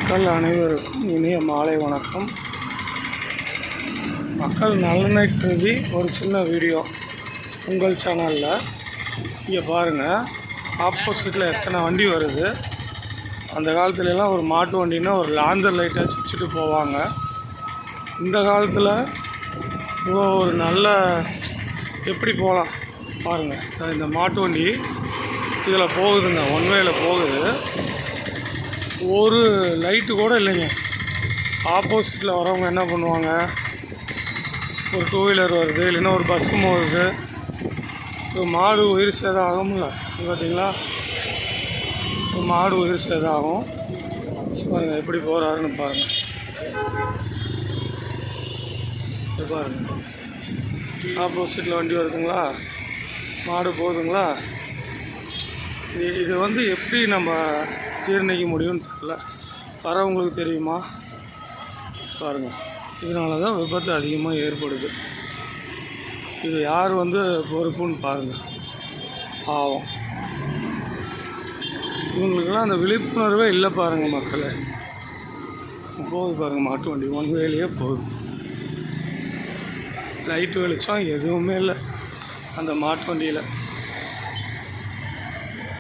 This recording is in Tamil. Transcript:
மக்கள் அனைவருக்கும் இனிய மாலை வணக்கம். மக்கள் நலனை கருதி ஒரு சின்ன வீடியோ உங்கள் சேனலில். இங்கே பாருங்கள், ஆப்போசிட்டில் எத்தனை வண்டி வருது. அந்த காலத்துலலாம் ஒரு மாட்டு வண்டினா ஒரு லாந்தர் லைட்டை வச்சுட்டு போவாங்க. இந்த காலத்தில் இவ்வளோ ஒரு நல்ல எப்படி போகலாம் பாருங்கள். இந்த மாட்டு வண்டி இதில் போகுதுங்க, ஒன் வேயில் போகுது. ஒரு லைட்டு கூட இல்லைங்க. ஆப்போசிட்டில் வரவங்க என்ன பண்ணுவாங்க, ஒரு டூ வீலர் வருது, இல்லைன்னா ஒரு பஸ்ஸும் வருது, ஒரு மாடு உயிர் சேதம் ஆகும்ல. பார்த்தீங்களா, ஒரு மாடு உயிர் சேதம் ஆகும். பாருங்கள் எப்படி போகிறாருன்னு பாருங்கள். பாருங்கள், ஆப்போசிட்டில் வண்டி வருதுங்களா, மாடு போகுதுங்களா. இது எப்படி நம்ம ஜீரணிக்க முடியும்னு தெரியல. வரவங்களுக்கு தெரியுமா? பாருங்கள், இதனால தான் விபத்து அதிகமாக ஏற்படுது. இது யார் பொறுப்புன்னு பாருங்கள். பாவம், இவங்களுக்கெல்லாம் அந்த விழிப்புணர்வே இல்லை பாருங்கள். மக்களே போகுது பாருங்கள், மாட்டு வண்டி ஒன் வேலையே போகுது. லைட்டு வெளிச்சம் எதுவுமே இல்லை அந்த மாட்டு வண்டியில்.